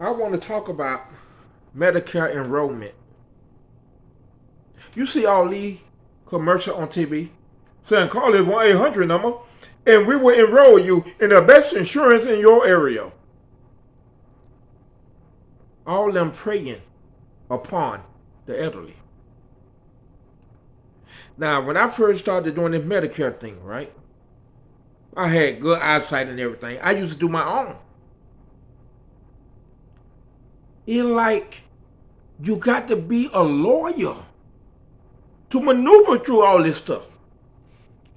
I want to talk about Medicare enrollment. You see all these commercials on TV saying call this 1-800 number and we will enroll you in the best insurance in your area. All them preying upon the elderly. Now, when I first started doing this Medicare thing, right? I had good eyesight and everything. I used to do my own. It's like you got to be a lawyer to maneuver through all this stuff.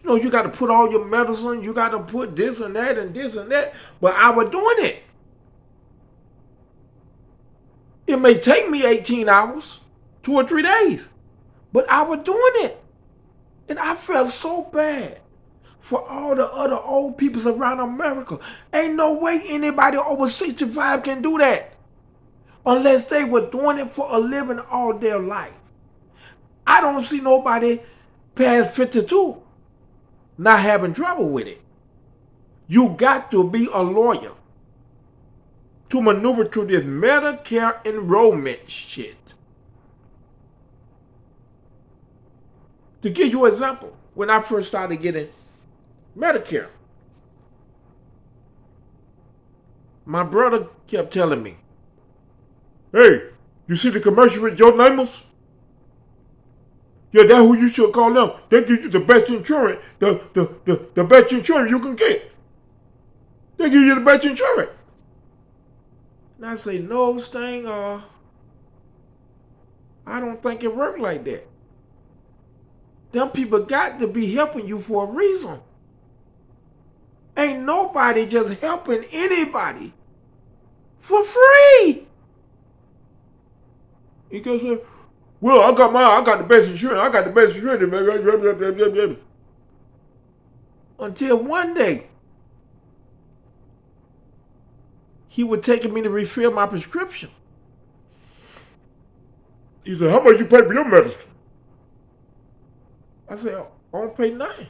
You know, you got to put all your medicine, you got to put this and that and this and that. But I was doing it. It may take me 18 hours, 2 or 3 days, but I was doing it. And I felt so bad for all the other old people around America. Ain't no way anybody over 65 can do that unless they were doing it for a living all their life. I don't see nobody past 52 not having trouble with it. You got to be a lawyer to maneuver through this Medicare enrollment shit. To give you an example, when I first started getting Medicare, my brother kept telling me, hey, you see the commercial with Joe Namath? Yeah, that's who you should call them. They give you the best insurance, the best insurance you can get. They give you the best insurance. And I say, no, Sting, I don't think it works like that. Them people got to be helping you for a reason. Ain't nobody just helping anybody for free. You can say, well, I got the best insurance. I got the best insurance. Until one day, he was taking me to refill my prescription. He said, how much you pay for your medicine? I said, I don't pay nothing.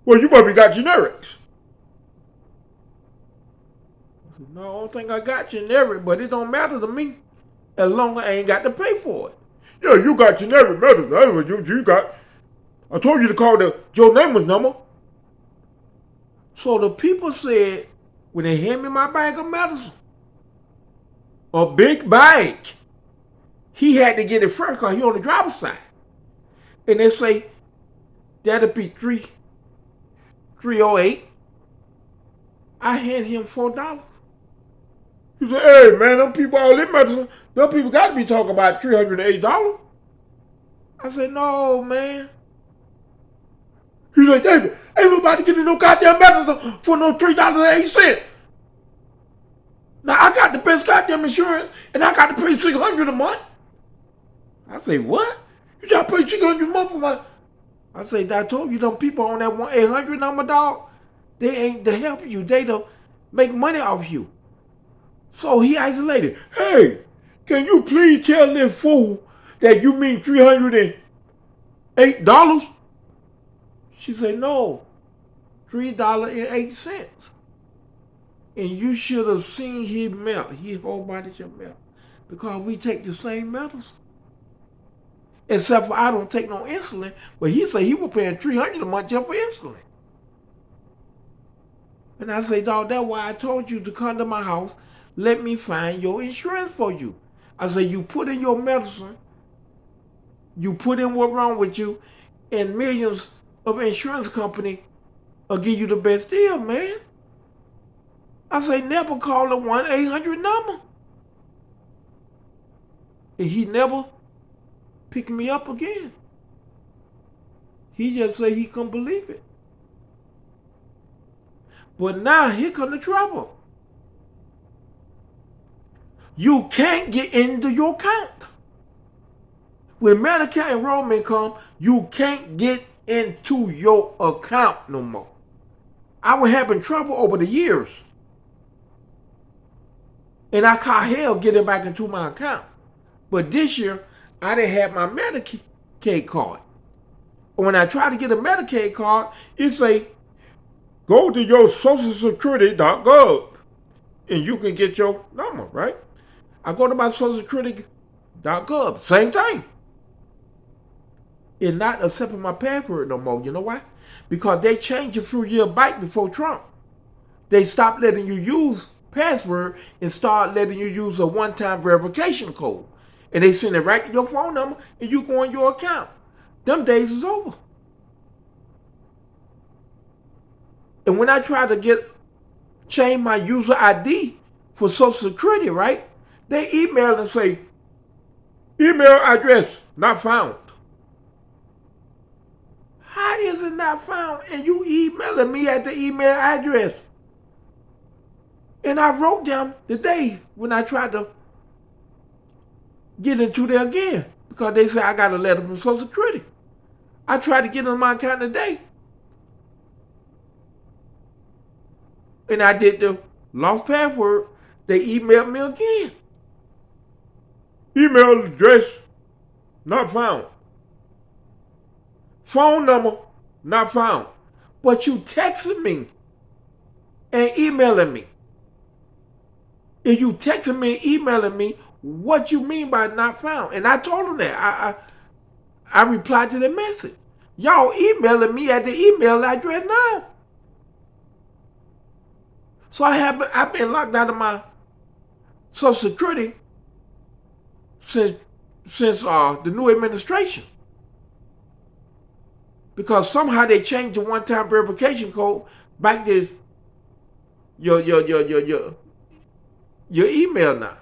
Well, you probably got generics. I said, no, I don't think I got generic, but it don't matter to me as long as I ain't got to pay for it. Yeah, you got generic medicine. That's what you got. I told you to call the Joe Namath number. So the people said, when they hand me my bag of medicine, a big bag, he had to get it first because he on the driver's side. And they say, that'll be $308. I hand him $4. He said, hey man, them people all in medicine, them people got to be talking about $308. I said, no man. He said, David, ain't nobody getting no goddamn medicine for no $3.08. Now I got the best goddamn insurance and I got to pay $600 a month. I say, what? You got to pay $600 a month for my... I say, I told you them people on that 1-800 number, dog, they ain't to help you. They to make money off you. So he isolated. Hey, can you please tell this fool that you mean $308? She said, no, $3.08. And you should have seen him melt. His whole body should melt. Because we take the same medicine. Except for I don't take no insulin. But he said he was paying $300 a month just for insulin. And I say, dog, that's why I told you to come to my house. Let me find your insurance for you. I say, you put in your medicine. You put in what's wrong with you. And millions of insurance companies will give you the best deal, man. I say, never call the 1-800 number. And he never picked me up again. He just said he couldn't believe it. But now here come the trouble. You can't get into your account. When Medicare enrollment comes, you can't get into your account no more. I was having trouble over the years. And I caught hell getting back into my account. But this year, I didn't have my Medicaid card. When I tried to get a Medicaid card, it say, go to your socialsecurity.gov and you can get your number, right? I go to my socialsecurity.gov, same thing. It's not accepting my password no more. You know why? Because they changed a few years back before Trump. They stopped letting you use password and start letting you use a one-time verification code. And they send it right to your phone number and you go on your account. Them days is over. And when I try to change my user ID for Social Security, right? They email and say, email address not found. How is it not found? And you emailing me at the email address. And I wrote them the day when I tried to get into there again. Because they said I got a letter from Social Security. I tried to get in my account today. And I did the lost password. They emailed me again. Email address not found. Phone number not found. But you texting me and emailing me. If you texting me and emailing me, what you mean by not found? And I told them that. I replied to the message. Y'all emailing me at the email address now. So I've been locked out of my Social Security since the new administration. Because somehow they changed the one-time verification code back to your email now.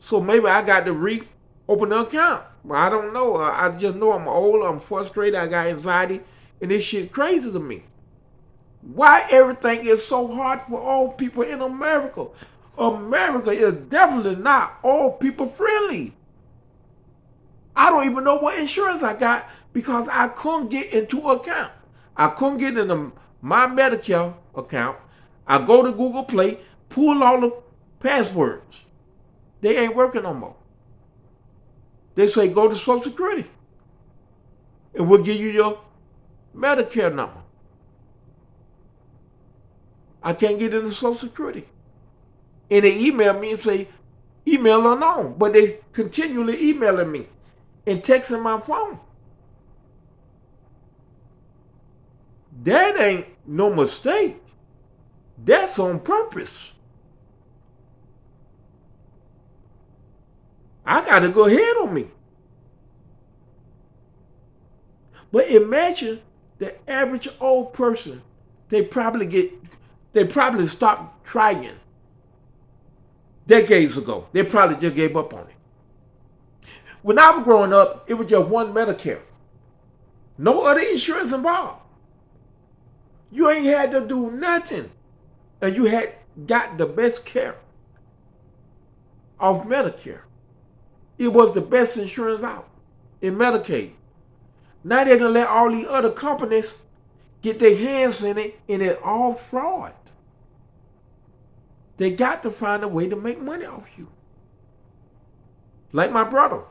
So maybe I got to reopen the account. Well, I don't know. I just know I'm old, I'm frustrated, I got anxiety, and this shit crazy to me. Why everything is so hard for all people in America? America is definitely not all people friendly. I don't even know what insurance I got because I couldn't get into an account. I couldn't get into my Medicare account. I go to Google Play, pull all the passwords. They ain't working no more. They say go to Social Security and we'll give you your Medicare number. I can't get into Social Security. And they email me and say, email unknown. But they continually emailing me and texting my phone. That ain't no mistake. That's on purpose. I got to go ahead on me. But imagine the average old person, they probably stopped trying decades ago. They probably just gave up on it. When I was growing up, it was just one Medicare. No other insurance involved. You ain't had to do nothing. And you had got the best care of Medicare. It was the best insurance out in Medicaid. Now they're going to let all these other companies get their hands in it, and it's all fraud. They got to find a way to make money off you. Like my brother,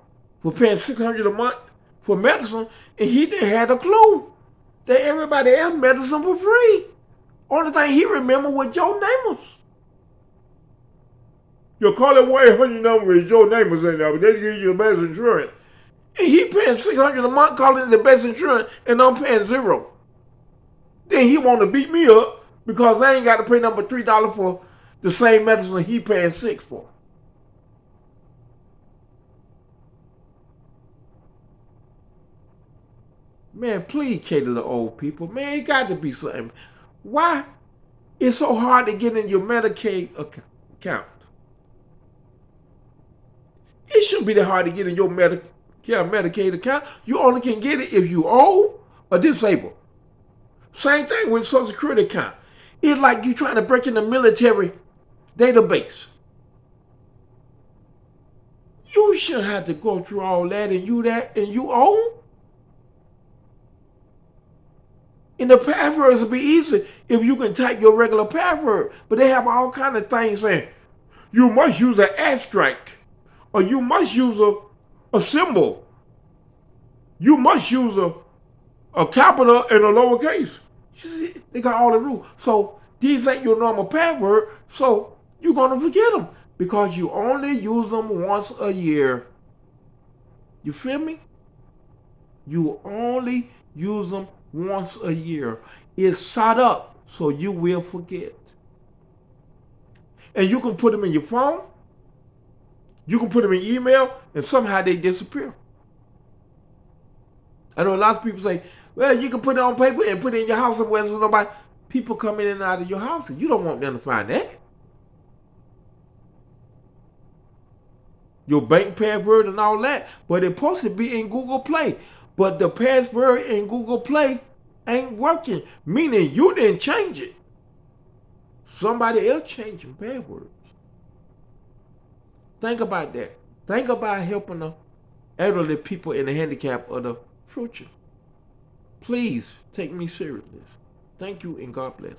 for paying $600 a month for medicine, and he didn't have a clue that everybody else medicine for free. Only thing he remembered was Joe Namath. You call it 1-800 number is Joe Namath in there, but they give you the best insurance. And he paying $600 a month, calling it the best insurance, and I'm paying $0. Then he want to beat me up because I ain't got to pay number $3 for the same medicine he paying $6 for. Man, please cater to old people. Man, it got to be something. Why it's so hard to get in your Medicaid account? It shouldn't be that hard to get in your Medicaid account. You only can get it if you old or disabled. Same thing with Social Security account. It's like you trying to break in the military database. You shouldn't have to go through all that and you old. And the passwords will be easy if you can type your regular password. But they have all kind of things saying, you must use an asterisk, or you must use a symbol. You must use a capital and a lowercase. They got all the rules. So These ain't your normal password, so you're gonna forget them because you only use them once a year. You feel me? You only use them once a year. It's shot up, so you will forget. And you can put them in your phone. You can put them in email, and somehow they disappear. I know a lot of people say, well, you can put it on paper and put it in your house somewhere so nobody, people come in and out of your house, and you don't want them to find that. Your bank password and all that, but it's supposed to be in Google Play. But the password in Google Play ain't working, meaning you didn't change it. Somebody else changed your passwords. Think about that. Think about helping the elderly people in the handicap of the future. Please take me seriously. Thank you and God bless.